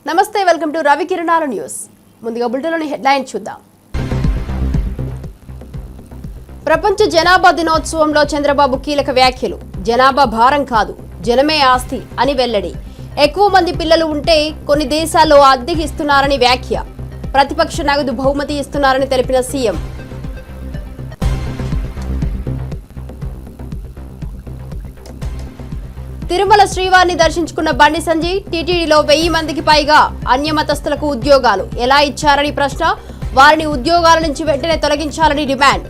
నమస్తే, welcome to Ravi కిరణాల news. ముందుగా బులెటిన్లోని హెడ్లైన్ చూద్దాం. ప్రపంచ జనాభా దినోత్సవంలో చంద్రబాబు కీలక వ్యాఖ్యలు. జనాభా భారం కాదు, జనమే ఆస్తి అని వెల్లడి. ఎక్కువ మంది పిల్లలు ఉంటే కొన్ని దేశాల్లో అద్దెకి ఇస్తున్నారని వ్యాఖ్య. ప్రతిపక్ష నగదు బహుమతి ఇస్తున్నారని తెలిపిన సీఎం. తిరుమల శ్రీవారిని దర్శించుకున్న బండి సంజయ్. టీటీడీలో 1000 మందికి పైగా అన్యమతస్థులకు ఉద్యోగాలు ఎలా ఇచ్చారని ప్రశ్న. వారిని ఉద్యోగాల నుంచి వెంటనే తొలగించాలని డిమాండ్.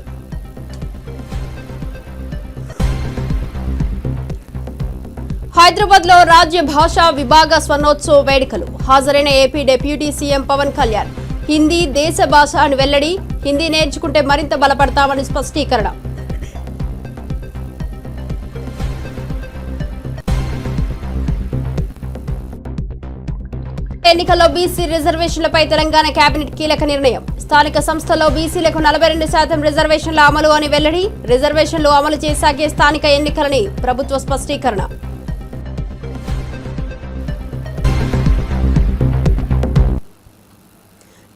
హైదరాబాద్ లో రాజ్య భాషా విభాగ స్వర్ణోత్సవ వేడుకలు. హాజరైన AP deputy CM Pawan Kalyan. Hindi దేశ భాష అని వెల్లడి. హిందీ నేర్చుకుంటే మరింత బలపడతామని స్పష్టీకరణ. ఎన్నికల్లో బీసీ రిజర్వేషన్లపై తెలంగాణ కేబినెట్ కీలక నిర్ణయం. స్థానిక సంస్థల్లో బీసీలకు 42% రిజర్వేషన్ల అమలు అని వెల్లడి. రిజర్వేషన్లు అమలు చేశాకే స్థానిక ఎన్నికలని ప్రభుత్వ స్పష్టీకరణ.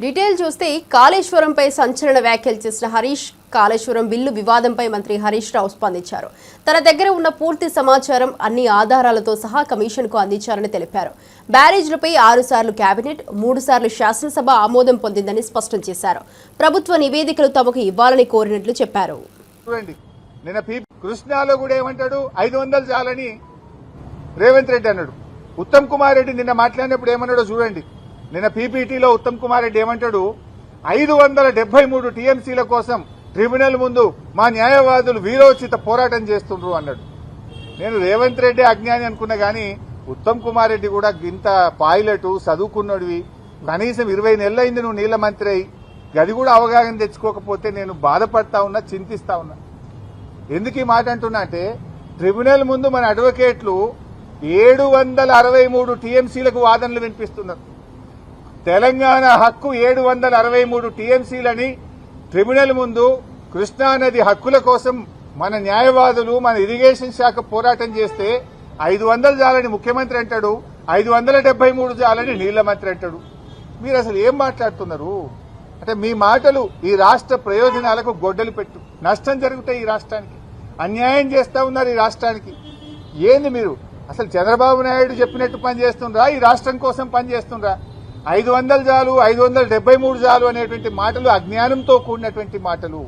డీటెయిల్ చూస్తే కాళేశ్వరంపై సంచలన వ్యాఖ్యలు చేసిన హరీష్. కాళేశ్వరం బిల్లు వివాదంపై మంత్రి హరీష్ రావు స్పందించారు. తన దగ్గర ఉన్న పూర్తి సమాచారం అన్ని ఆధారాలతో సహా కమిషన్కు అందించారని తెలిపారు. బ్యారేజ్లపై 6 సార్లు కేబినెట్, 3 సార్లు శాసనసభ ఆమోదం పొందిందని స్పష్టం చేశారు. ప్రభుత్వ నివేదికలు తమకు ఇవ్వాలని కోరినట్లు చెప్పారు. కృష్ణాలో కూడా ఏమంటాడు, 500 చాలని రేవంత్ రెడ్డి అన్నాడు. ఉత్తమ్ కుమార్ రెడ్డి నిన్న మాట్లాడినప్పుడు ఏమన్నాడో చూడండి. నిన్న పీపీటీలో ఉత్తమ్ కుమార్ రెడ్డి ఏమంటాడు, 573 టీఎంసీల కోసం ట్రిబ్యునల్ ముందు మా న్యాయవాదులు వీరోచిత పోరాటం చేస్తుండ్రు అన్నాడు. నేను రేవంత్ రెడ్డి అజ్ఞాని అనుకున్నా గానీ ఉత్తమ్ కుమార్ రెడ్డి కూడా ఇంత పైలట్ చదువుకున్నోడివి, కనీసం 20 నెలలైంది నువ్వు నీళ్ల మంత్రి అయి, గది కూడా అవగాహన తెచ్చుకోకపోతే నేను బాధపడతా ఉన్నా, చింతిస్తా ఉన్నా. ఎందుకు ఈ మాట అంటున్నా అంటే, ట్రిబ్యునల్ ముందు మన అడ్వకేట్లు 763 టీఎంసీలకు వాదనలు వినిపిస్తున్నారు. తెలంగాణ హక్కు 763 టీఎంసీలని ట్రిబ్యునల్ ముందు కృష్ణానది హక్కుల కోసం మన న్యాయవాదులు, మన ఇరిగేషన్ శాఖ పోరాటం చేస్తే 500 చాలని ముఖ్యమంత్రి అంటాడు, 573 చాలని నీళ్ల మంత్రి అంటాడు. మీరు అసలు ఏం మాట్లాడుతున్నారు? అంటే మీ మాటలు ఈ రాష్ట్ర ప్రయోజనాలకు గొడ్డలు పెట్టు. నష్టం జరుగుతాయి, ఈ రాష్ట్రానికి అన్యాయం చేస్తా ఉన్నారు. ఈ రాష్ట్రానికి ఏంది మీరు అసలు చంద్రబాబు నాయుడు చెప్పినట్టు పనిచేస్తుండ్రా? ఈ రాష్ట్రం కోసం పనిచేస్తుండ్రా? 500 చాలు, 573 చాలు అనేటువంటి మాటలు అజ్ఞానంతో కూడినటువంటి మాటలు.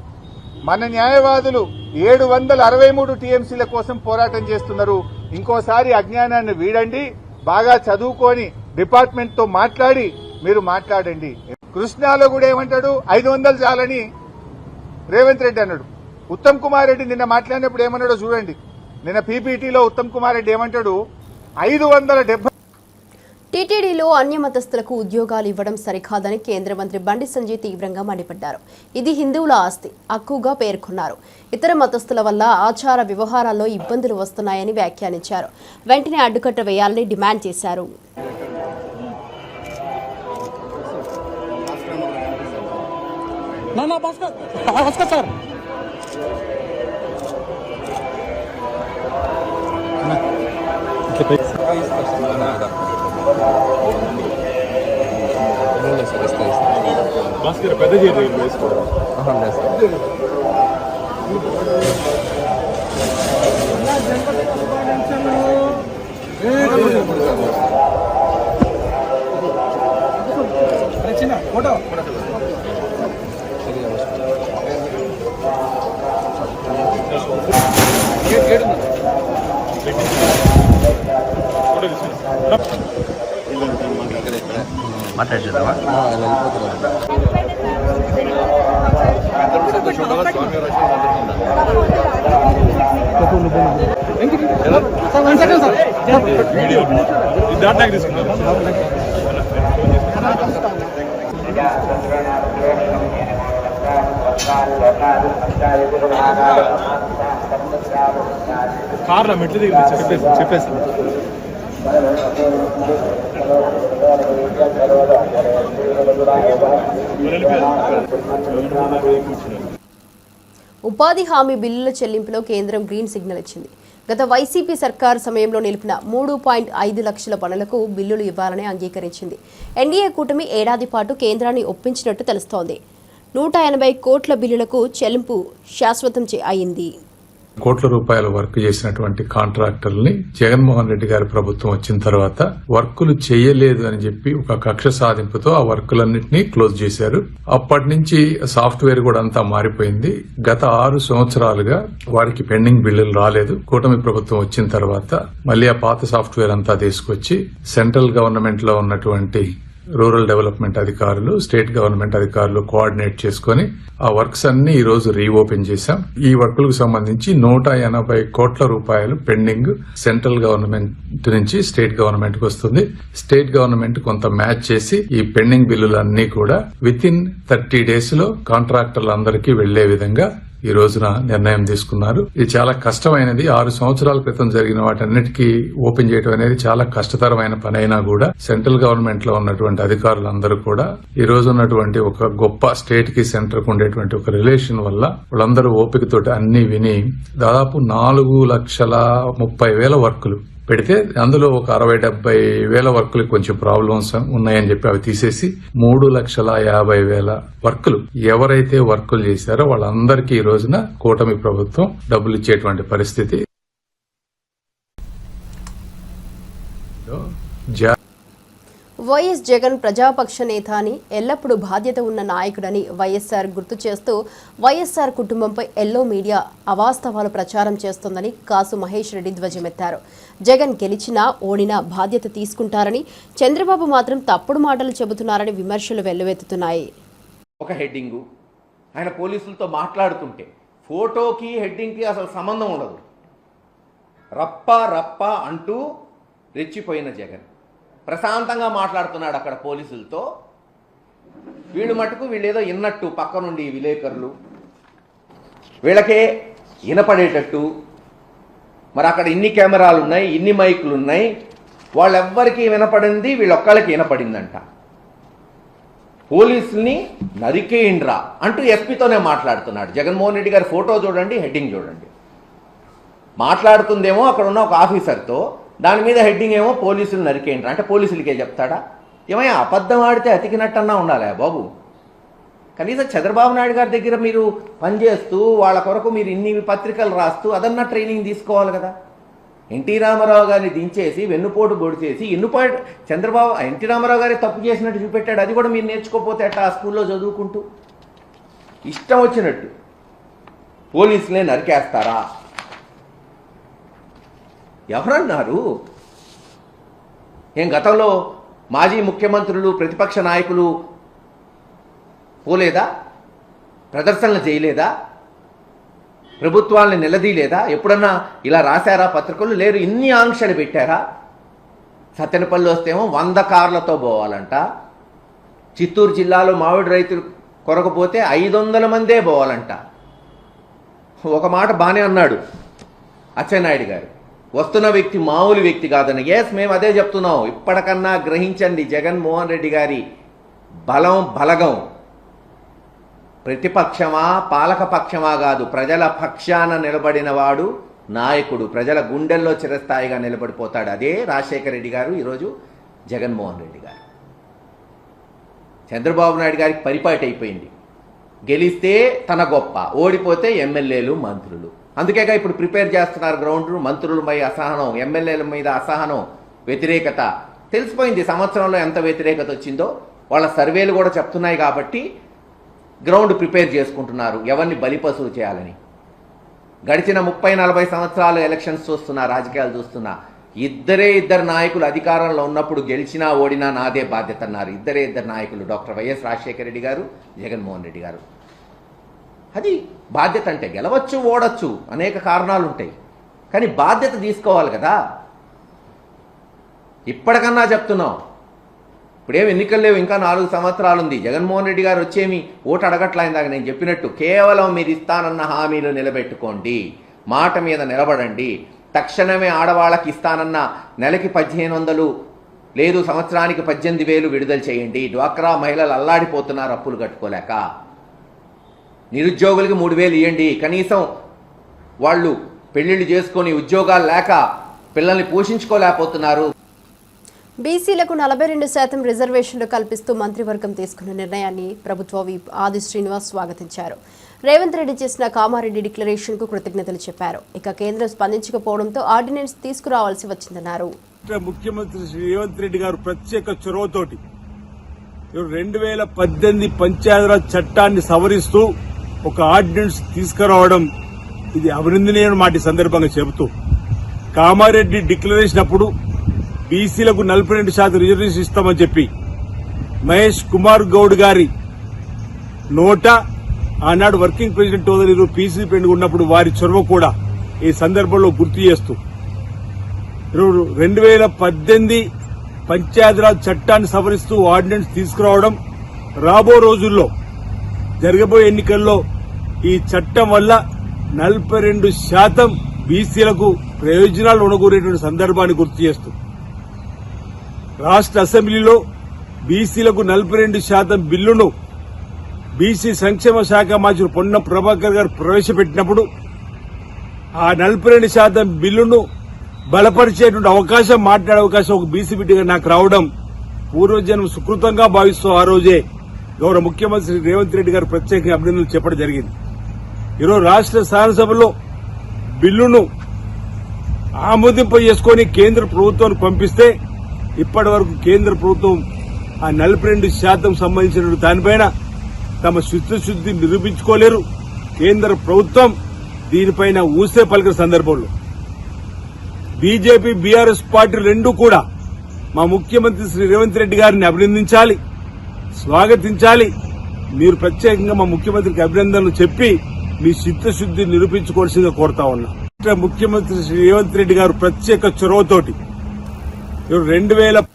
మన న్యాయవాదులు 763 టీఎంసీల కోసం పోరాటం చేస్తున్నారు. ఇంకోసారి అజ్ఞానాన్ని వీడండి, బాగా చదువుకొని డిపార్ట్మెంట్ తో మాట్లాడి మీరు మాట్లాడండి. కృష్ణాలో కూడా ఏమంటాడు, 500 చాలని రేవంత్ రెడ్డి అన్నాడు. ఉత్తమ్ కుమార్ రెడ్డి నిన్న మాట్లాడినప్పుడు ఏమన్నాడో చూడండి. నిన్న పీపీటీలో ఉత్తమ్ కుమార్ రెడ్డి ఏమంటాడు, 570 టీటీడీలో అన్యమతస్థులకు ఉద్యోగాలు ఇవ్వడం సరికాదని కేంద్ర మంత్రి బండి సంజయ్ తీవ్రంగా మండిపడ్డారు. ఇది హిందువుల ఆస్తి హక్కుగా పేర్కొన్నారు. ఇతర మతస్థుల వల్ల ఆచార వ్యవహారాల్లో ఇబ్బందులు వస్తున్నాయని వ్యాఖ్యానించారు. వెంటనే అడ్డుకట్ట వేయాలని డిమాండ్ చేశారు. పెద్ద వేసుకోవడం ఫోటో మాట్లాడుతున్నావా? కార్లో మెట్లు దగ్గర చెప్పేసి ఉపాధి హామీ బిల్లుల చెల్లింపులో కేంద్రం గ్రీన్ సిగ్నల్ ఇచ్చింది. గత వైసీపీ సర్కార్ సమయంలో నిలిపిన 3.5 లక్షల పనులకు బిల్లులు ఇవ్వాలని అంగీకరించింది. ఎన్డీఏ కూటమి ఏడాది పాటు కేంద్రాన్ని ఒప్పించినట్టు తెలుస్తోంది. 180 కోట్ల బిల్లులకు చెల్లింపు శాశ్వతం అయింది. కోట్ల రూపాయల వర్క్ చేసినటువంటి కాంట్రాక్టర్ని జగన్మోహన్ రెడ్డి గారి ప్రభుత్వం వచ్చిన తర్వాత వర్కులు చేయలేదు అని చెప్పి ఒక కక్ష సాధింపుతో ఆ వర్కులన్నింటినీ క్లోజ్ చేశారు. అప్పటి నుంచి సాఫ్ట్వేర్ కూడా అంతా మారిపోయింది. గత 6 సంవత్సరాలుగా వారికి పెండింగ్ బిల్లులు రాలేదు. కూటమి ప్రభుత్వం వచ్చిన తర్వాత మళ్ళీ ఆ పాత సాఫ్ట్వేర్ అంతా తీసుకొచ్చి సెంట్రల్ గవర్నమెంట్ లో ఉన్నటువంటి రూరల్ డెవలప్మెంట్ అధికారులు, స్టేట్ గవర్నమెంట్ అధికారులు కోఆర్డినేట్ చేసుకుని ఆ వర్క్స్ అన్ని ఈ రోజు రీఓపెన్ చేశాం. ఈ వర్కులకు సంబంధించి 180 కోట్ల రూపాయలు పెండింగ్ సెంట్రల్ గవర్నమెంట్ నుంచి స్టేట్ గవర్నమెంట్ కు వస్తుంది. స్టేట్ గవర్నమెంట్ కొంత మ్యాచ్ చేసి ఈ పెండింగ్ బిల్లులన్నీ కూడా విత్ ఇన్ 30 days లో కాంట్రాక్టర్లందరికీ వెళ్లే విధంగా ఈ రోజున నిర్ణయం తీసుకున్నారు. ఇది చాలా కష్టమైనది. 6 సంవత్సరాల క్రితం జరిగిన వాటన్నిటికీ ఓపెన్ చేయడం అనేది చాలా కష్టతరమైన పని అయినా కూడా సెంట్రల్ గవర్నమెంట్ లో ఉన్నటువంటి అధికారులందరూ కూడా ఈ రోజు ఉన్నటువంటి ఒక గొప్ప స్టేట్ కి సెంటర్ కు ఉండేటువంటి ఒక రిలేషన్ వల్ల వాళ్ళందరూ ఓపికతోటి అన్ని విని దాదాపు 4,30,000 వర్కులు పెడితే అందులో ఒక 60-70,000 వర్కులకు కొంచెం ప్రాబ్లమ్స్ ఉన్నాయని చెప్పి అవి తీసేసి 3,50,000 వర్కులు ఎవరైతే వర్కులు చేశారో వాళ్ళందరికీ ఈ రోజున కూటమి ప్రభుత్వం డబ్బులు ఇచ్చేటువంటి పరిస్థితి. వైఎస్ జగన్ ప్రజాపక్ష నేత అని, ఎల్లప్పుడూ బాధ్యత ఉన్న నాయకుడని వైఎస్ఆర్ గుర్తు చేస్తూ వైఎస్ఆర్ కుటుంబంపై ఎల్లో మీడియా అవాస్తవాలు ప్రచారం చేస్తోందని కాసు మహేష్ రెడ్డి ధ్వజమెత్తారు. జగన్ గెలిచినా ఓడినా బాధ్యత తీసుకుంటారని, చంద్రబాబు మాత్రం తప్పుడు మాటలు చెబుతున్నారని విమర్శలు వెల్లువెత్తుతున్నాయి. ఒక హెడ్డింగు ఆయన పోలీసులతో మాట్లాడుతుంటే ఫోటోకి హెడ్డింగ్కి అసలు సంబంధం ఉండదు. రప్ప అంటూ రెచ్చిపోయిన జగన్ ప్రశాంతంగా మాట్లాడుతున్నాడు అక్కడ పోలీసులతో. వీళ్ళు మటుకు వీళ్ళేదో ఇన్నట్టు పక్క నుండి విలేకరులు వీళ్ళకే వినపడేటట్టు. మరి అక్కడ ఇన్ని కెమెరాలు ఉన్నాయి, ఇన్ని మైకులు ఉన్నాయి, వాళ్ళెవ్వరికీ వినపడింది, వీళ్ళొక్కళ్ళకి వినపడిందంట. పోలీసుల్ని నరికేయండ్రా అంటూ ఎస్పీతోనే మాట్లాడుతున్నాడు. జగన్మోహన్ రెడ్డి గారి ఫోటో చూడండి, హెడ్డింగ్ చూడండి. మాట్లాడుతుందేమో అక్కడ ఉన్న ఒక ఆఫీసర్తో, దాని మీద హెడ్డింగ్ ఏమో పోలీసులు నరికేయండ్రా అంటే పోలీసులకే చెప్తాడా? ఏమయ్యా అబద్ధం ఆడితే అతికినట్టన్నా ఉండాలి బాబు. కనీసం చంద్రబాబు నాయుడు గారి దగ్గర మీరు పనిచేస్తూ వాళ్ళ కొరకు మీరు ఇన్ని పత్రికలు రాస్తూ అదన్నా ట్రైనింగ్ తీసుకోవాలి కదా. ఎన్టీ రామారావు గారిని దించేసి వెన్నుపోటు పొడిచేసి ఎన్టీ రామారావు గారి తప్పు చేసినట్టు చూపెట్టాడు. అది కూడా మీరు నేర్చుకోకపోతే అట్లా ఆ స్కూల్లో చదువుకుంటూ ఇష్టం వచ్చినట్టు పోలీసులే నరికేస్తారా? ఎవరన్నారు? ఏం గతంలో మాజీ ముఖ్యమంత్రులు, ప్రతిపక్ష నాయకులు పోలేదా? ప్రదర్శనలు చేయలేదా? ప్రభుత్వాలని నిలదీయలేదా? ఎప్పుడన్నా ఇలా రాశారా పత్రికలు? లేరు. ఇన్ని ఆంక్షలు పెట్టారా? సత్తెనపల్లి వస్తేమో 100 కార్లతో పోవాలంట. చిత్తూరు జిల్లాలో మామిడి రైతులు కొరకపోతే 500 మందే పోవాలంట. ఒక మాట బానే అన్నాడు అచ్చెన్నాయుడు గారు, వస్తున్న వ్యక్తి మామూలు వ్యక్తి కాదని. మేము అదే చెప్తున్నాం. ఇప్పటికన్నా గ్రహించండి జగన్మోహన్ రెడ్డి గారి బలగం. ప్రతిపక్షమా పాలకపక్షమా కాదు, ప్రజల పక్షాన నిలబడిన వాడు నాయకుడు. ప్రజల గుండెల్లో చిరస్థాయిగా నిలబడిపోతాడు. అదే రాజశేఖర రెడ్డి గారు, ఈరోజు జగన్మోహన్ రెడ్డి గారు. చంద్రబాబు నాయుడు గారికి పరిపాటి అయిపోయింది. గెలిస్తే తన గొప్ప, ఓడిపోతే ఎమ్మెల్యేలు, మంత్రులు. అందుకేగా ఇప్పుడు ప్రిపేర్ చేస్తున్నారు గ్రౌండ్. మంత్రులపై అసహనం, ఎమ్మెల్యేల మీద అసహనం, వ్యతిరేకత తెలిసిపోయింది. సంవత్సరంలో ఎంత వ్యతిరేకత వచ్చిందో వాళ్ళ సర్వేలు కూడా చెప్తున్నాయి. కాబట్టి గ్రౌండ్ ప్రిపేర్ చేసుకుంటున్నారు ఎవరిని బలిపశువు చేయాలని. గడిచిన 30-40 సంవత్సరాలు ఎలక్షన్స్ చూస్తున్నా, రాజకీయాలు చూస్తున్నా, ఇద్దరు నాయకులు అధికారంలో ఉన్నప్పుడు గెలిచినా ఓడినా నాదే బాధ్యత అన్నారు. ఇద్దరు నాయకులు, డాక్టర్ వైఎస్ రాజశేఖర రెడ్డి గారు, జగన్మోహన్ రెడ్డి గారు. అది బాధ్యత. అంటే గెలవచ్చు, ఓడచ్చు, అనేక కారణాలు ఉంటాయి, కానీ బాధ్యత తీసుకోవాలి కదా. ఇప్పటికన్నా చెప్తున్నాం, ఇప్పుడేం ఎన్నికలు లేవు, ఇంకా 4 సంవత్సరాలు ఉంది. జగన్మోహన్ రెడ్డి గారు వచ్చేమి ఓటు అడగట్లయిందాక నేను చెప్పినట్టు కేవలం మీరు ఇస్తానన్న హామీలు నిలబెట్టుకోండి, మాట మీద నిలబడండి. తక్షణమే ఆడవాళ్ళకి ఇస్తానన్న నెలకి 1,500 లేదు సంవత్సరానికి 18,000 విడుదల చేయండి. డ్వాక్రా మహిళలు అల్లాడిపోతున్నారు అప్పులు కట్టుకోలేక. నిరుద్యోగులకి 3,000 ఇవ్వండి. కనీసం వాళ్ళు పెళ్లిళ్ళు చేసుకొని ఉద్యోగాలు లేక పిల్లల్ని పోషించుకోలేకపోతున్నారు. బీసీలకు 42% రిజర్వేషన్లు కల్పిస్తూ మంత్రివర్గం తీసుకున్న నిర్ణయాన్ని ప్రభుత్వ విప్ ఆది శ్రీనివాస్ స్వాగతించారు. రేవంత్ రెడ్డి చేసిన కామారెడ్డి డిక్లరేషన్కు కృతజ్ఞతలు చెప్పారు. ఇక కేంద్రం స్పందించకపోవడంతో ఆర్డినెన్స్ తీసుకురావాల్సి వచ్చిందన్నారు. ముఖ్యమంత్రి శ్రీ రేవంత్ రెడ్డి గారు ప్రత్యేక చొరవతోటి 2018 పంచాయతీరాజ్ చట్టాన్ని సవరిస్తూ ఒక ఆర్డినెన్స్ తీసుకురావడం ఇది అభినందనీయ మాట సందర్భంగా చెబుతూ, కామారెడ్డి డిక్లరేషన్ అప్పుడు బీసీలకు 42% రిజర్వేషన్ ఇస్తామని చెప్పి మహేష్ కుమార్ గౌడ్ గారి నోట ఆనాడు వర్కింగ్ ప్రెసిడెంట్ హోదాలో పీసీ పెండు ఉన్నప్పుడు వారి చొరవ కూడా ఈ సందర్భంలో గుర్తు చేస్తూ 2018 పంచాయతీరాజ్ చట్టాన్ని సవరిస్తూ ఆర్డినెన్స్ తీసుకురావడం, రాబో రోజుల్లో జరగబోయే ఎన్నికల్లో ఈ చట్టం వల్ల 42% బీసీలకు ప్రయోజనాలు ఉనగూరేటువంటి సందర్భాన్ని గుర్తు చేస్తూ రాష్ట్ర అసెంబ్లీలో బీసీలకు 42% బిల్లును బీసీ సంక్షేమ శాఖ మంత్రి పొన్నం ప్రభాకర్ గారు ప్రవేశపెట్టినప్పుడు ఆ 42% బిల్లును బలపరిచేటువంటి అవకాశం, మాట్లాడే అవకాశం ఒక బీసీ బిడ్డగా నాకు రావడం పూర్వజన్మ సుకృతంగా భావిస్తూ ఆ రోజే గౌరవ ముఖ్యమంత్రి రేవంత్ రెడ్డి గారు ప్రత్యేకంగా అభినందనలు చెప్పడం జరిగింది. ఈరోజు రాష్ట్ర శాసనసభలో బిల్లును ఆమోదింప చేసుకుని కేంద్ర ప్రభుత్వానికి పంపిస్తే ఇప్పటి వరకు కేంద్ర ప్రభుత్వం ఆ 42% సంబంధించిన దానిపైన తమ చిత్తశుద్ది నిరూపించుకోలేరు. కేంద్ర ప్రభుత్వం దీనిపైన ఊసే పలికిన సందర్భంలో బీజేపీ, బీఆర్ఎస్ పార్టీలు రెండూ కూడా మా ముఖ్యమంత్రి శ్రీ రేవంత్ రెడ్డి గారిని అభినందించాలి, స్వాగతించాలి. మీరు ప్రత్యేకంగా మా ముఖ్యమంత్రికి అభినందనలు చెప్పి మీ చిత్తశుద్ది నిరూపించుకోవాల్సిందిగా కోరుతా ఉన్నా. ముఖ్యమంత్రి శ్రీ రేవంత్ రెడ్డి గారు ప్రత్యేక చొరవతోటి 2000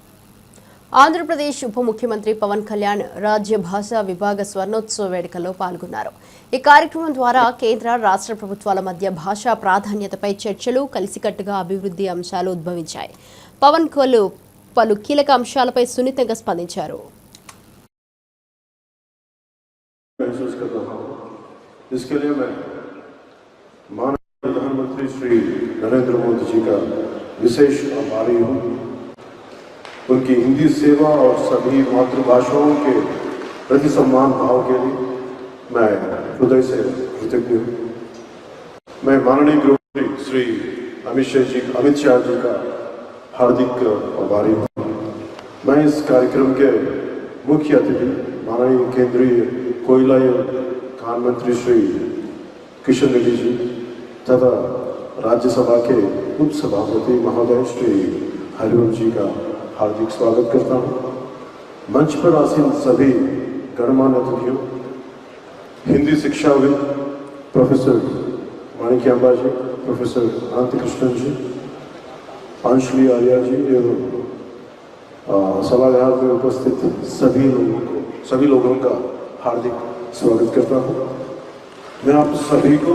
ఆంధ్రప్రదేశ్ ఉప ముఖ్యమంత్రి పవన్ కళ్యాణ్ రాజ్య భాషా విభాగ స్వర్ణోత్సవ వేడుకల్లో పాల్గొన్నారు. ఈ కార్యక్రమం ద్వారా కేంద్ర, రాష్ట్ర ప్రభుత్వాల మధ్య భాషా ప్రాధాన్యతపై చర్చలు, కలిసికట్టుగా అభివృద్ధి అంశాలు ఉద్భవించాయి. పవన్ పలు కీలక అంశాలపై సున్నితంగా స్పందించారు. इसके लिए मैं माननीय प्रधानमंत्री श्री नरेंद्र मोदी जी का विशेष आभारी हूँ. उनकी हिंदी सेवा और सभी मातृभाषाओं के प्रति सम्मान भाव के लिए मैं हृदय से कृतज्ञ हूँ. मैं माननीय गृहमंत्री श्री अमित शाह जी का हार्दिक आभारी हूँ. मैं इस कार्यक्रम के मुख्य अतिथि माननीय केंद्रीय कोयला खान मंत्री श्री किशन रेड्डी जी तथा राज्यसभा के उपसभापति महोदय श्री हरिवंश जी का हार्दिक स्वागत करता हूँ. मंच पर आसीन सभी गणमान्य अतिथियों, हिंदी शिक्षाविद प्रोफेसर माणिक्यांबा जी, प्रोफेसर अनंत कृष्णन जी, अंशली आर्या जी एवं सभागार में उपस्थित सभी लोगों का हार्दिक स्वागत करता हूँ. मैं आप सभी को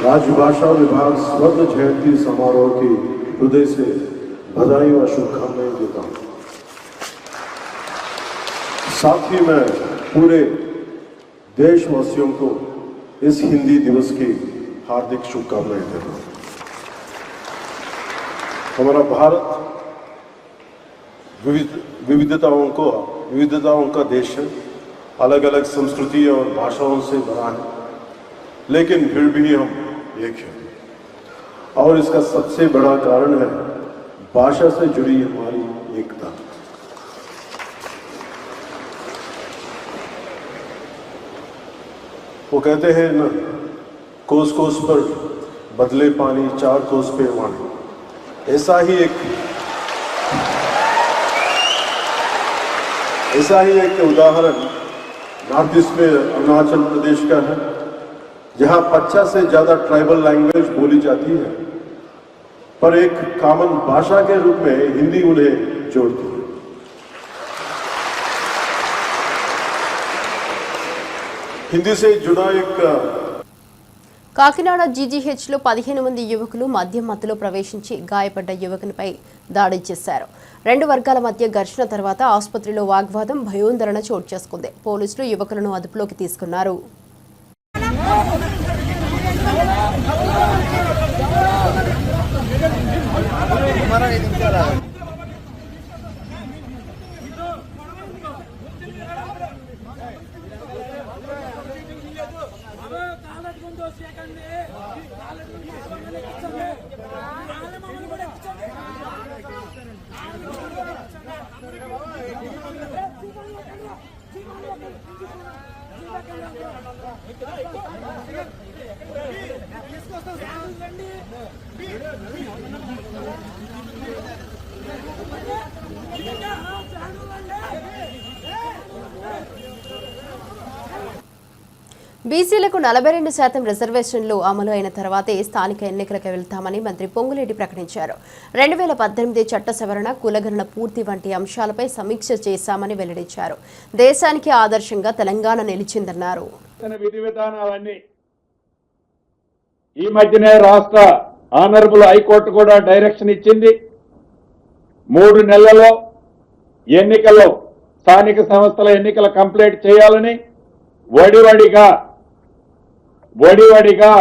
राजभाषा विभाग स्वर्ण जयंती समारोह की हृदय से बधाई व शुभकामनाएं देता हूँ. साथ ही मैं पूरे देशवासियों को इस हिंदी दिवस की हार्दिक शुभकामनाएं देता हूँ. हमारा भारत विविधताओं का देश है. अलग अलग संस्कृति और भाषाओं से बना है, लेकिन फिर भी हम एक हैं. और इसका सबसे बड़ा कारण है भाषा से जुड़ी हमारी एकता. वो कहते हैं ना, कोस कोस पर बदले पानी, 4 कोस पे वाणी. ऐसा ही एक उदाहरण नॉर्थ ईस्ट में अरुणाचल प्रदेश का है, जहां 50 से ज्यादा ट्राइबल लैंग्वेज बोली जाती है, पर एक कॉमन भाषा के रूप में हिंदी उन्हें जोड़ती है. हिंदी से जुड़ा एक కాకినాడ జీజీహెచ్లో 15 మంది యువకులు మద్యం మత్తులో ప్రవేశించి గాయపడ్డ యువకునిపై దాడి చేశారు. 2 వర్గాల మధ్య ఘర్షణ తర్వాత ఆసుపత్రిలో వాగ్వాదం, భయోందరణ చోటు చేసుకుంది. పోలీసులు యువకులను అదుపులోకి తీసుకున్నారు. బీసీలకు 42% రిజర్వేషన్లు అమలు అయిన తర్వాతే స్థానిక ఎన్నికలకు వెళ్తామని మంత్రి పొంగులేటి ప్రకటించారు. 2018 చట్ట సవరణ, కులగణన పూర్తి వంటి అంశాలపై సమీక్ష చేశామని వెల్లడించారు. దేశానికి ఆదర్శంగా తెలంగాణ నిలిచిందన్నారు. విధి విధానాలన్నీ ఈ మధ్యనే రాష్ట్ర ఆనరబుల్ హైకోర్టు కూడా డైరెక్షన్ ఇచ్చింది. 3 నెలల్లో ఎన్నికల్లో స్థానిక సంస్థల ఎన్నికల కంప్లీట్ చేయాలని వడివడిగా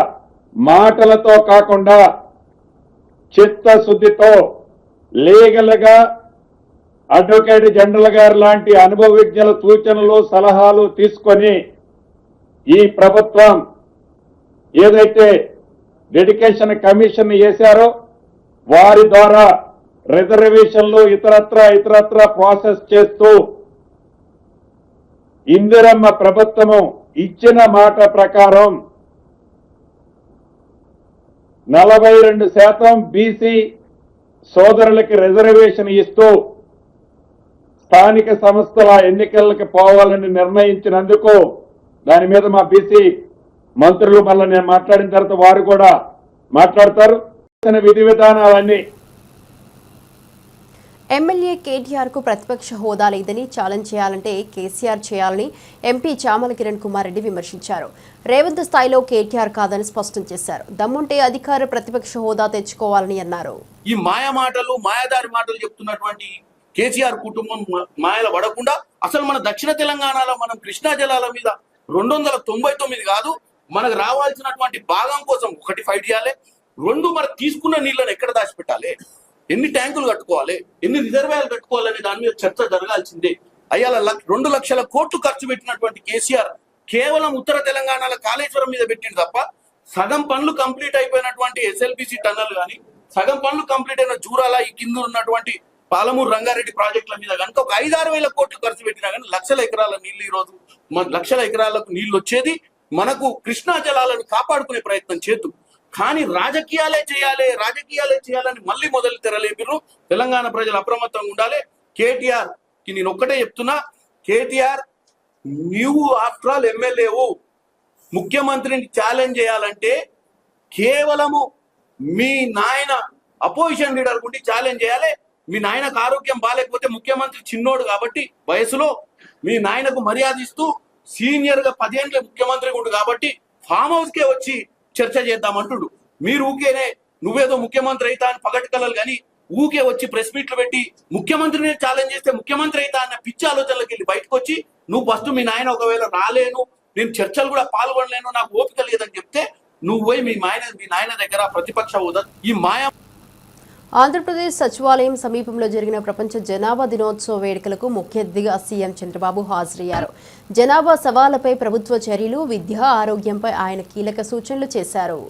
మాటలతో కాకుండా చిత్తశుద్ధితో లీగల్ గా అడ్వకేట్ జనరల్ గారు లాంటి అనుభవజ్ఞుల సూచనలు సలహాలు తీసుకొని ఈ ప్రభుత్వం ఏదైతే డెడికేషన్ కమిషన్ చేశారో వారి ద్వారా రిజర్వేషన్లు ఇతరత్ర ప్రాసెస్ చేస్తూ ఇందిరమ్మ ప్రభుత్వము ఇచ్చిన మాట ప్రకారం 42% బీసీ సోదరులకి రిజర్వేషన్ ఇస్తూ స్థానిక సంస్థల ఎన్నికలకు పోవాలని నిర్ణయించినందుకు దాని మీద మా బీసీ మంత్రులు మళ్ళీ నేను మాట్లాడిన తర్వాత వారు కూడా మాట్లాడతారు. విధి విధానాలన్నీ ఎమ్మెల్యే కేటీఆర్ కు ప్రతిపక్ష హోదా లేదని ఛాలెంజ్ చేయాలంటే కేసీఆర్ చేయాలని ఎంపీ చామల కిరణ్ కుమార్ రెడ్డి విమర్శించారు. రేవంత్ స్థాయిలో కేటీఆర్ కాదని స్పష్టం చేశారు. దమ్ముంటే అధికార ప్రతిపక్ష హోదా తెచ్చుకోవాలని అన్నారు. ఈ మాయదారి మాటలు చెప్తున్నటువంటి కేసీఆర్ కుటుంబం మాయల పడకుండా అసలు మన దక్షిణ తెలంగాణలో మనం కృష్ణా జలాల మీద 299 కాదు, మనకు రావాల్సినటువంటి భాగం కోసం 1 ఫైట్ చేయాలి, 2 మరి తీసుకున్న నీళ్లను ఎక్కడ దాచిపెట్టాలి, ఎన్ని ట్యాంకులు కట్టుకోవాలి, ఎన్ని రిజర్వాయర్లు కట్టుకోవాలనే దాని మీద చర్చ జరగాల్సిందే. అయ్యాల 2 లక్షల కోట్లు ఖర్చు పెట్టినటువంటి కేసీఆర్ కేవలం ఉత్తర తెలంగాణలో కాళేశ్వరం మీద పెట్టింది తప్ప సగం పనులు కంప్లీట్ అయిపోయినటువంటి ఎస్ఎల్బిసి టన్నల్ కానీ, సగం పనులు కంప్లీట్ అయిన జూరాల ఈ కింద ఉన్నటువంటి పాలమూరు రంగారెడ్డి ప్రాజెక్టుల మీద కనుక ఒక 5-6 వేల కోట్లు ఖర్చు పెట్టినా కానీ లక్షల ఎకరాల నీళ్లు ఈ రోజు లక్షల ఎకరాలకు నీళ్లు వచ్చేది. మనకు కృష్ణా జలాలను కాపాడుకునే ప్రయత్నం చేద్దాం. కానీ రాజకీయాలే చేయాలని మళ్ళీ మొదలు తెరలేపిరు. తెలంగాణ ప్రజలు అప్రమత్తంగా ఉండాలి. కేటీఆర్ కి నేను ఒక్కటే చెప్తున్నా, కేటీఆర్ నీవు ఆఫ్టర్ ఆల్ ఎమ్మెల్యేవు, ముఖ్యమంత్రిని ఛాలెంజ్ చేయాలంటే కేవలము మీ నాయన అపోజిషన్ లీడర్ గుండి ఛాలెంజ్ చేయాలి. మీ నాయనకు ఆరోగ్యం బాగాలేకపోతే ముఖ్యమంత్రి చిన్నోడు కాబట్టి వయసులో మీ నాయనకు మర్యాద ఇస్తూ సీనియర్ గా 10 ఏళ్ళ ముఖ్యమంత్రి ఉండు కాబట్టి ఫామ్ హౌస్ కే వచ్చి చర్చ చేద్దామంటుడు. మీరు ఊకేనే నువ్వేదో ముఖ్యమంత్రి అయితా అని పగటి కలలు కానీ ఊకే వచ్చి ప్రెస్ మీట్లు పెట్టి ముఖ్యమంత్రిని ఛాలెంజ్ చేస్తే ముఖ్యమంత్రి అయితా అన్న పిచ్చి ఆలోచనలకు వెళ్ళి బయటకు వచ్చి నువ్వు ఫస్ట్ మీ నాయన ఒకవేళ రాలేను, నేను చర్చలు కూడా పాల్గొనలేను, నాకు ఓపిక లేదని చెప్తే నువ్వు పోయి మీ నాయన దగ్గర ప్రతిపక్ష హోదా ఈ మాయా. ఆంధ్రప్రదేశ్ సచివాలయం సమీపంలో జరిగిన ప్రపంచ జనాభా దినోత్సవ వేడుకలకు ముఖ్య అతిథిగా సీఎం చంద్రబాబు హాజరయ్యారు. జనాభా సవాళ్లపై ప్రభుత్వ చర్యలు, విద్య, ఆరోగ్యంపై ఆయన కీలక సూచనలు చేశారు.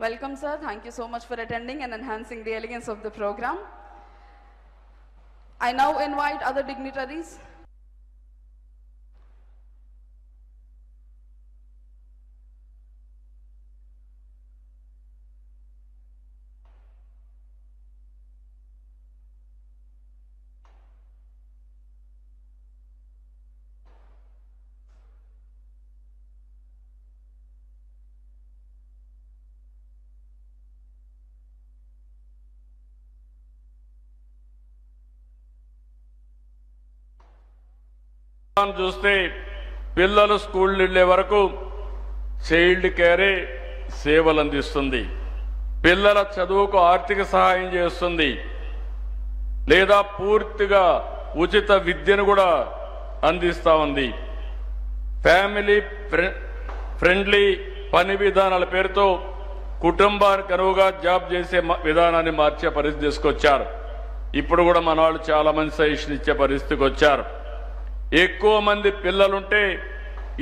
Welcome, sir. Thank you so much for attending and enhancing the elegance of the program. I now invite other dignitaries. చూస్తే పిల్లలు స్కూల్ వెళ్ళే వరకు చైల్డ్ కేరే సేవలు అందిస్తుంది, పిల్లల చదువుకు ఆర్థిక సహాయం చేస్తుంది, లేదా పూర్తిగా ఉచిత విద్యను కూడా అందిస్తూ ఉంది. ఫ్యామిలీ ఫ్రెండ్లీ పని విధానాల పేరుతో కుటుంబానికి అనువుగా జాబ్ చేసే విధానాన్ని మార్చే పరిస్థితి తీసుకొచ్చారు. ఇప్పుడు కూడా మన వాళ్ళు చాలా మంది సజెషన్ ఇచ్చే పరిస్థితికి వచ్చారు. ఎక్కువ మంది పిల్లలుంటే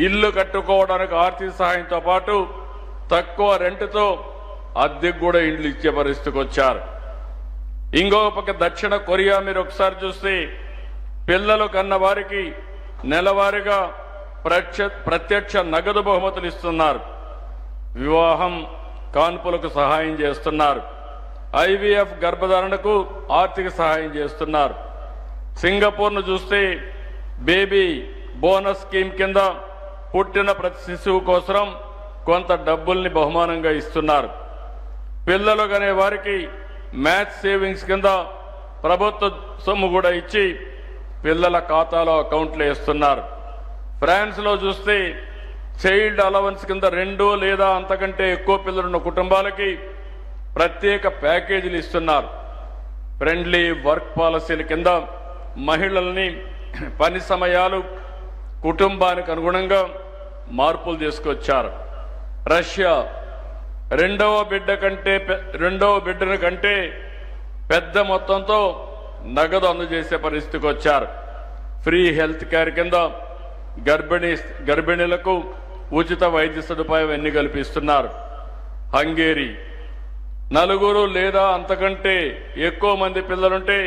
ఇల్లు కట్టుకోవడానికి ఆర్థిక సహాయంతో పాటు తక్కువ రెంట్తో అద్దెకు కూడా ఇండ్లు ఇచ్చే పరిస్థితికి వచ్చారు. ఇంకొక పక్క దక్షిణ కొరియా మీరు ఒకసారి చూస్తే పిల్లలు కన్న వారికి నెలవారీగా ప్రత్యక్ష నగదు బహుమతులు ఇస్తున్నారు. వివాహం కాన్పులకు సహాయం చేస్తున్నారు. ఐవీఎఫ్ గర్భధారణకు ఆర్థిక సహాయం చేస్తున్నారు. సింగపూర్ను చూస్తే బేబీ బోనస్ స్కీమ్ కింద పుట్టిన ప్రతి శిశువు కోసం కొంత డబ్బుల్ని బహుమానంగా ఇస్తున్నారు. పిల్లలు కనే వారికి మ్యాథ్స్ సేవింగ్స్ కింద ప్రభుత్వ సొమ్ము కూడా ఇచ్చి పిల్లల ఖాతాలో అకౌంట్లు వేస్తున్నారు. ఫ్రాన్స్లో చూస్తే చైల్డ్ అలవెన్స్ కింద 2 లేదా అంతకంటే ఎక్కువ పిల్లలున్న కుటుంబాలకి ప్రత్యేక ప్యాకేజీలు ఇస్తున్నారు. ఫ్రెండ్లీ వర్క్ పాలసీల కింద మహిళల్ని పని సమయాలు కుటుంబానికి అనుగుణంగా మార్పులు తీసుకొచ్చారు. రష్యా రెండవ బిడ్డను కంటే పెద్ద మొత్తంతో నగదు అందజేసే పరిస్థితికి వచ్చారు. ఫ్రీ హెల్త్ కేర్ కింద గర్భిణీలకు ఉచిత వైద్య సదుపాయం ఎన్ని కల్పిస్తున్నారు. హంగేరీ 4 లేదా అంతకంటే ఎక్కువ మంది పిల్లలుంటే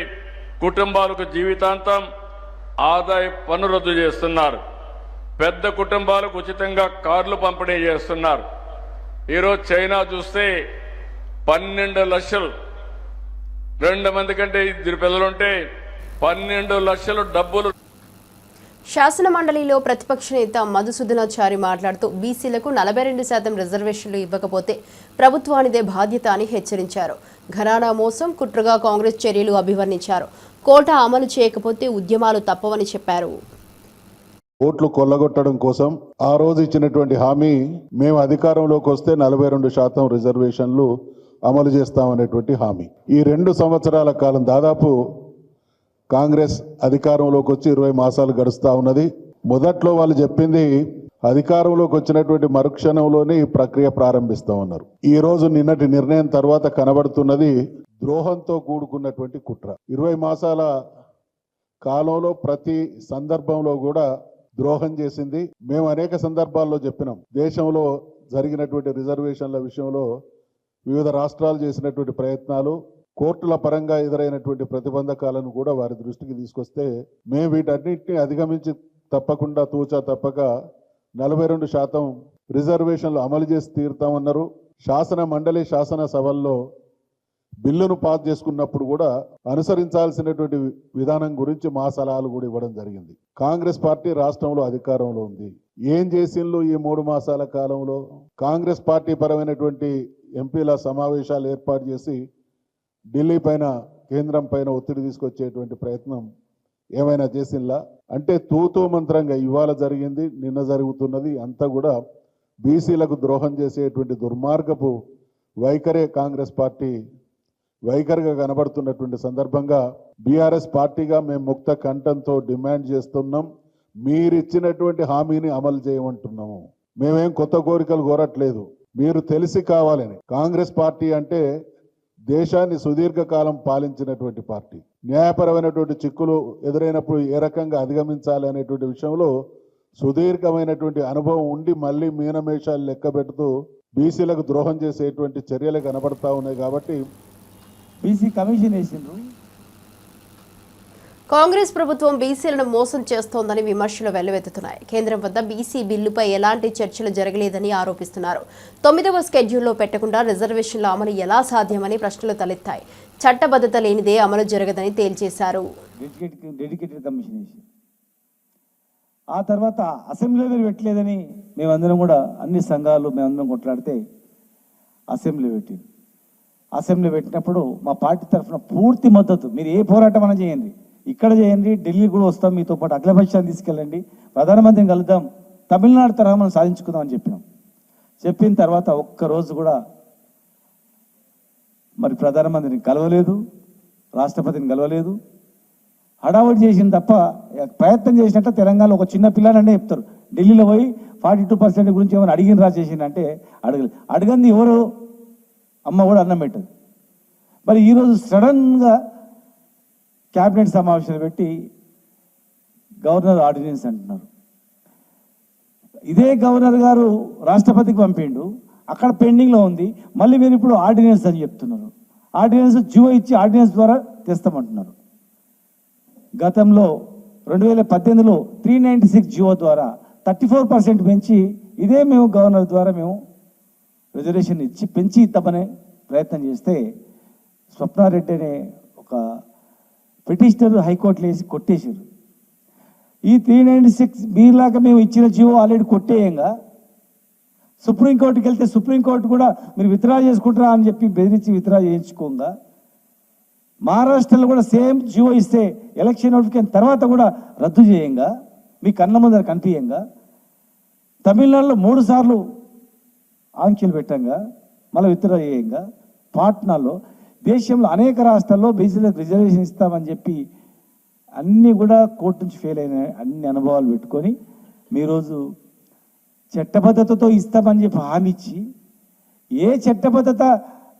కుటుంబాలకు జీవితాంతం ఆదాయ పన్ను రద్దు చేస్తున్నారు. పెద్ద కుటుంబాలకు ఉచితంగా కార్లు పంపిణీ చేస్తున్నారు. ఈరోజు చైనా చూస్తే 12 లక్షలు 2 మంది కంటే 2 పిల్లలుంటే 12 లక్షలు డబ్బులు. శాసన మండలిలో ప్రతిపక్ష నేత మధుసూదనాచారి మాట్లాడుతూ బీసీలకు 42% రిజర్వేషన్లు ఇవ్వకపోతే ప్రభుత్వానిదే బాధ్యత అని హెచ్చరించారు. ఘరానా మోసం కుట్రగా కాంగ్రెస్ చర్యలు అభివర్ణించారు. కోటా అమలు చేయకపోతే ఉద్యమాలు తప్పవని చెప్పారు. ఓట్లు కొల్లగొట్టడం కోసం ఆ రోజు ఇచ్చినటువంటి హామీ మేము అధికారంలోకి వస్తే 42% రిజర్వేషన్లు అమలు చేస్తామనేటువంటి హామీ. ఈ 2 సంవత్సరాల కాలం దాదాపు కాంగ్రెస్ అధికారంలోకి వచ్చి 20 మాసాలు గడుస్తూ ఉన్నది. మొదట్లో వాళ్ళు చెప్పింది అధికారంలోకి వచ్చినటువంటి మరుక్షణంలోనే ఈ ప్రక్రియ ప్రారంభిస్తూ ఉన్నారు. ఈ రోజు నిన్నటి నిర్ణయం తర్వాత కనబడుతున్నది ద్రోహంతో కూడుకున్నటువంటి కుట్ర. 20 మాసాల కాలంలో ప్రతి సందర్భంలో కూడా ద్రోహం చేసింది. మేము అనేక సందర్భాల్లో చెప్పినాం. దేశంలో జరిగినటువంటి రిజర్వేషన్ల విషయంలో వివిధ రాష్ట్రాలు చేసినటువంటి ప్రయత్నాలు, కోర్టుల పరంగా ఎదురైనటువంటి ప్రతిబంధకాలను కూడా వారి దృష్టికి తీసుకొస్తే మేము వీటన్నిటిని అధిగమించి తప్పకుండా తూచా తప్పక 42% రిజర్వేషన్లు అమలు చేసి తీరుతామన్నారు. శాసన మండలి శాసనసభల్లో బిల్లును పాస్ చేసుకున్నప్పుడు కూడా అనుసరించాల్సినటువంటి విధానం గురించి మా సలహాలు కూడా ఇవ్వడం జరిగింది. కాంగ్రెస్ పార్టీ రాష్ట్రంలో అధికారంలో ఉంది. ఏం చేసిండ్రు ఈ 3 మాసాల కాలంలో? కాంగ్రెస్ పార్టీ పరమైనటువంటి ఎంపీల సమావేశాలు ఏర్పాటు చేసి ఢిల్లీ పైన, కేంద్రం పైన ఒత్తిడి తీసుకొచ్చేటువంటి ప్రయత్నం ఏమైనా చేసిందా అంటే తూతూ మంత్రంగా ఇవాళ జరిగింది, నిన్న జరుగుతున్నది అంతా కూడా బీసీలకు ద్రోహం చేసేటువంటి దుర్మార్గపు వైఖరే కాంగ్రెస్ పార్టీ వైఖరిగా కనబడుతున్నటువంటి సందర్భంగా బీఆర్ఎస్ పార్టీగా మేము ముక్త కంఠంతో డిమాండ్ చేస్తున్నాం. మీరిచ్చినటువంటి హామీని అమలు చేయమంటున్నాము. మేమేం కొత్త కోరికలు కోరట్లేదు. మీరు తెలిసి కావాలని. కాంగ్రెస్ పార్టీ అంటే దేశాన్ని సుదీర్ఘకాలం పాలించినటువంటి పార్టీ. న్యాయపరమైనటువంటి చిక్కులు ఎదురైనప్పుడు ఏ రకంగా అధిగమించాలి అనేటువంటి విషయంలో సుదీర్ఘమైనటువంటి అనుభవం ఉండి మళ్ళీ మీనమేషాలు లెక్క పెడుతూ బీసీలకు ద్రోహం చేసేటువంటి చర్యలు కనబడతా ఉన్నాయి. కాబట్టి బీసీ కమిషన్ వేసిండ్రు. కాంగ్రెస్ ప్రభుత్వం బీసీలను మోసం చేస్తోందని విమర్శలు వెల్లువెత్తుతున్నాయి. కేంద్రం వద్ద బీసీ బిల్లుపై ఎలాంటి చర్చలు జరగలేదని ఆరోపిస్తున్నారు. 9వ స్కెడ్యూల్లో పెట్టకుండా రిజర్వేషన్ల అమలు ఎలా సాధ్యమని ప్రశ్నలు తలెత్తాయి. చట్టబద్ధత లేనిదే అమలు జరగదని తేల్చేశారు. డెడికేటెడ్ కమిషన్ వేసి ఆ తర్వాత అసెంబ్లీలో పెట్టలేదని మేమందరం కూడా అన్ని సంఘాలు మేమందరం కొట్లాడితే అసెంబ్లీ పెట్టింది. అసెంబ్లీ పెట్టినప్పుడు మా పార్టీ తరఫున పూర్తి మద్దతు. మీరు ఏ పోరాటం అన్నా చేయండి, ఇక్కడ చేయండి, ఢిల్లీ కూడా వస్తాం, మీతో పాటు అఖిలపక్షాన్ని తీసుకెళ్ళండి, ప్రధానమంత్రిని కలుద్దాం, తమిళనాడు తరహా మనం సాధించుకుందామని చెప్పినాం. చెప్పిన తర్వాత ఒక్కరోజు కూడా మరి ప్రధానమంత్రిని కలవలేదు, రాష్ట్రపతిని కలవలేదు, హడావుడి చేసింది తప్ప ప్రయత్నం చేసినట్టు తెలంగాణలో ఒక చిన్న పిల్లాననే చెప్తారు. ఢిల్లీలో పోయి 42% గురించి ఏమైనా అడిగినరా చేసిందంటే అడగంది ఎవరు, అమ్మ కూడా అన్నం పెట్టదు. మరి ఈరోజు సడన్గా క్యాబినెట్ సమావేశాలు పెట్టి గవర్నర్ ఆర్డినెన్స్ అంటున్నారు. ఇదే గవర్నర్ గారు రాష్ట్రపతికి పంపిండు, అక్కడ పెండింగ్లో ఉంది. మళ్ళీ మీరు ఇప్పుడు ఆర్డినెన్స్ అని చెప్తున్నారు. ఆర్డినెన్స్ జియో ఇచ్చి ఆర్డినెన్స్ ద్వారా తెస్తామంటున్నారు. గతంలో 2018లో 396 జియో ద్వారా 34% పెంచి ఇదే మేము గవర్నర్ ద్వారా మేము రిజర్వేషన్ ఇచ్చి పెంచి ఇద్దామనే ప్రయత్నం చేస్తే స్వప్నారెడ్డి అనే ఒక పిటిషనర్ హైకోర్టులో వేసి కొట్టేశారు. ఈ 396 మీలాగా మేము ఇచ్చిన జియో ఆల్రెడీ కొట్టేయంగా సుప్రీంకోర్టుకి వెళ్తే సుప్రీంకోర్టు కూడా మీరు విత్డ్రా చేసుకుంటారా అని చెప్పి బెదిరించి విత్డ్రా చేయించుకోగా, మహారాష్ట్రలో కూడా సేమ్ జియో ఇస్తే ఎలక్షన్ నోటిఫికేషన్ తర్వాత కూడా రద్దు చేయంగా, మీ కళ్ళ ముందర కనిపించంగా, తమిళనాడులో 3 సార్లు ఆంక్షలు పెట్టంగా మళ్ళీ విత్డ్రా చేయంగా, పాట్నాలో దేశంలో అనేక రాష్ట్రాల్లో బీసీలకు రిజర్వేషన్ ఇస్తామని చెప్పి అన్నీ కూడా కోర్టు నుంచి ఫెయిల్ అయిన అన్ని అనుభవాలు పెట్టుకొని మీరోజు చట్టబద్ధతతో ఇస్తామని చెప్పి హామీ ఇచ్చి ఏ చట్టబద్ధత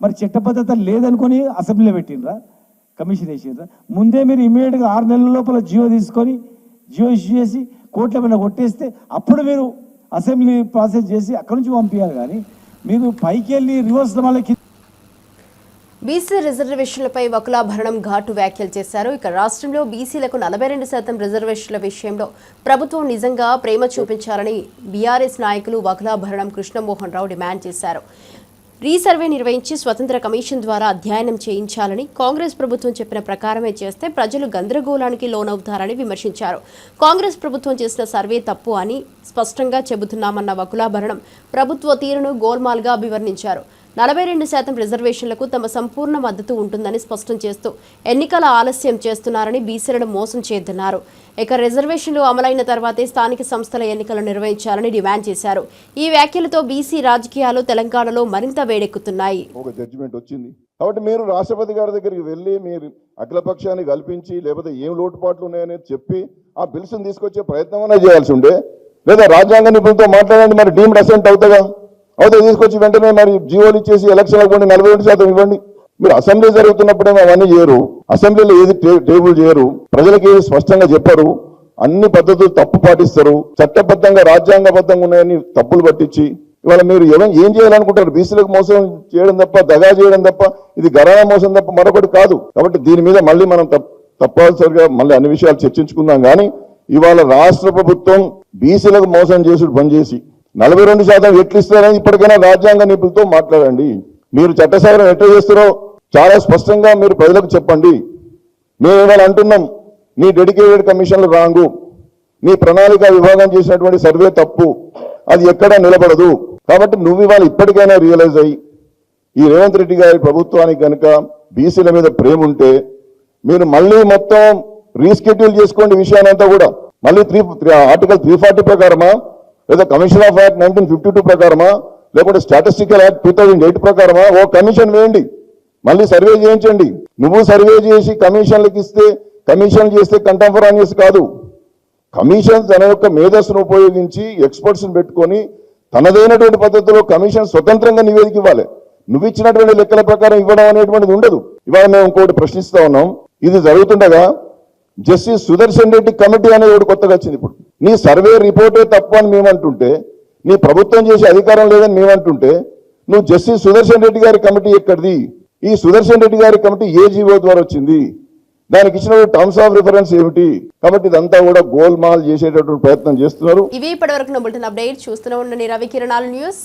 మరి చట్టబద్ధత లేదనుకొని అసెంబ్లీలో పెట్టినరా, కమిషన్ వేసినరా? ముందే మీరు ఇమీడియట్గా 6 నెలల లోపల జియో తీసుకొని జియో ఇష్యూ చేసి కోర్టుల మీద కొట్టేస్తే అప్పుడు మీరు అసెంబ్లీ ప్రాసెస్ చేసి అక్కడి నుంచి పంపించాలి. కానీ మీరు పైకి వెళ్ళి రివర్స్ మళ్ళీ బీసీ రిజర్వేషన్లపై వకులాభరణం ఘాటు వ్యాఖ్యలు చేశారు. ఇక రాష్ట్రంలో బీసీలకు 42% రిజర్వేషన్ల విషయంలో ప్రభుత్వం నిజంగా ప్రేమ చూపించాలని బీఆర్ఎస్ నాయకులు వకులాభరణం కృష్ణమోహన్ రావు డిమాండ్ చేశారు. రీసర్వే నిర్వహించి స్వతంత్ర కమిషన్ ద్వారా అధ్యయనం చేయించాలని, కాంగ్రెస్ ప్రభుత్వం చెప్పిన ప్రకారమే చేస్తే ప్రజలు గందరగోళానికి లోనవుతారని విమర్శించారు. కాంగ్రెస్ ప్రభుత్వం చేసిన సర్వే తప్పు అని స్పష్టంగా చెబుతున్నామన్న వకులాభరణం ప్రభుత్వ తీరును గోల్మాల్గా అభివర్ణించారు. 42% రిజర్వేషన్లకు తమ సంపూర్ణ మద్దతు ఉంటుందని స్పష్టం చేస్తూ ఎన్నికల ఆలస్యం చేస్తున్నారని, బీసీలను మోసం చేస్తున్నారు. ఇక రిజర్వేషన్లు అమలైన తర్వాతే స్థానిక సంస్థల ఎన్నికలు నిర్వహించాలని డిమాండ్ చేశారు. ఈ వ్యాఖ్యలతో బీసీ రాజకీయాలు తెలంగాణలో మరింత వేడెక్కుతున్నాయి. ఒక జడ్జిమెంట్ వచ్చింది కాబట్టి మీరు రాష్ట్రపతి గారి దగ్గరికి వెళ్ళి మీరు అఖిలపక్షాన్ని కల్పించి లేకపోతే ఏం లోటుపాట్లు ఉన్నాయనేది చెప్పి ఆ బిల్స్ని తీసుకొచ్చే ప్రయత్నం చేయాల్సి ఉండే. లేదా రాజ్యాంగ నిపుణులతో మాట్లాడండి, మరి డీమ్డ్ అసెంట్ అవుతుందా? అవుతే తీసుకొచ్చి వెంటనే మరి జీవోలు ఇచ్చేసి ఎలక్షన్లకు పోండి, 42% ఇవ్వండి. మీరు అసెంబ్లీ జరుగుతున్నప్పుడేమో అవన్నీ చేయరు, అసెంబ్లీలో ఏది టేబుల్ చేయరు, ప్రజలకు ఏది స్పష్టంగా చెప్పరు, అన్ని పద్ధతులు తప్పు పాటిస్తారు, చట్టబద్ధంగా రాజ్యాంగబద్ధంగా ఉన్నాయని తప్పులు పట్టించి ఇవాళ మీరు ఏం చేయాలనుకుంటారు? బీసీలకు మోసం చేయడం తప్ప, దగా చేయడం తప్ప, ఇది గరానా మోసం తప్ప మరొకటి కాదు. కాబట్టి దీని మీద మళ్ళీ మనం తప్పనిసరిగా మళ్ళీ అన్ని విషయాలు చర్చించుకుందాం. కానీ ఇవాళ రాష్ట్ర ప్రభుత్వం బీసీలకు మోసం చేసుడు పనిచేసి 42% ఎట్లు ఇస్తారని ఇప్పటికైనా రాజ్యాంగ నిపుణులతో మాట్లాడండి. మీరు చట్ట సవరణ ఎట్లా చేస్తారో చాలా స్పష్టంగా మీరు ప్రజలకు చెప్పండి. మేము ఇవాళ అంటున్నాం, నీ డెడికేటెడ్ కమిషన్లు రాంగు, నీ ప్రణాళిక విభాగం చేసినటువంటి సర్వే తప్పు, అది ఎక్కడా నిలబడదు. కాబట్టి నువ్వు ఇవాళ ఇప్పటికైనా రియలైజ్ అయ్యి ఈ రేవంత్ రెడ్డి గారి ప్రభుత్వానికి కనుక బీసీల మీద ప్రేమ ఉంటే మీరు మళ్ళీ మొత్తం రీస్కెడ్యూల్ చేసుకోండి విషయానంతా కూడా. మళ్ళీ ఆర్టికల్ 340 ప్రకారమా, లేదా కమిషన్ ఆఫ్ యాక్ట్ 1952 ప్రకారమా, లేకుంటే స్టాటిస్టికల్ యాక్ట్ 2008 ప్రకారమా ఓ కమిషన్ వేయండి, మళ్ళీ సర్వే చేయించండి. నువ్వు సర్వే చేసి కమిషన్లకు ఇస్తే, కమిషన్ చేస్తే కంటెంపరానియస్ కాదు. కమిషన్ తన యొక్క మేధస్సును ఉపయోగించి ఎక్స్పర్ట్స్ని పెట్టుకొని తనదైనటువంటి పద్ధతిలో కమిషన్ స్వతంత్రంగా నివేదిక ఇవ్వాలి. నువ్వు ఇచ్చినటువంటి లెక్కల ప్రకారం ఇవ్వడం అనేటువంటిది ఉండదు. ఇవాళ మేము ఇంకోటి ప్రశ్నిస్తా ఉన్నాం. ఇది జరుగుతుండగా జస్టిస్ సుదర్శన్ రెడ్డి కమిటీ అనేది ఒకటి కొత్తగా వచ్చింది. ఇప్పుడు నీ సర్వే రిపోర్టే తప్పు అని మేమంటుంటే, నీ ప్రభుత్వం చేసే అధికారం లేదని మేమంటుంటే, నువ్వు జస్టిస్ సుదర్శన్ రెడ్డి గారి కమిటీ ఎక్కడిది? ఈ సుదర్శన్ రెడ్డి గారి కమిటీ ఏ జీవో ద్వారా వచ్చింది? దానికి ఇచ్చిన టర్మ్స్ ఆఫ్ రిఫరెన్స్ ఏమిటి? కాబట్టి ఇదంతా కూడా గోల్మాల్ చేసేటటువంటి ప్రయత్నం చేస్తున్నారు. ఇవి ఇప్పటివరకు బులెటిన్ అప్డేట్ చూస్తూనే ఉండండి రవి కిరణాలు న్యూస్.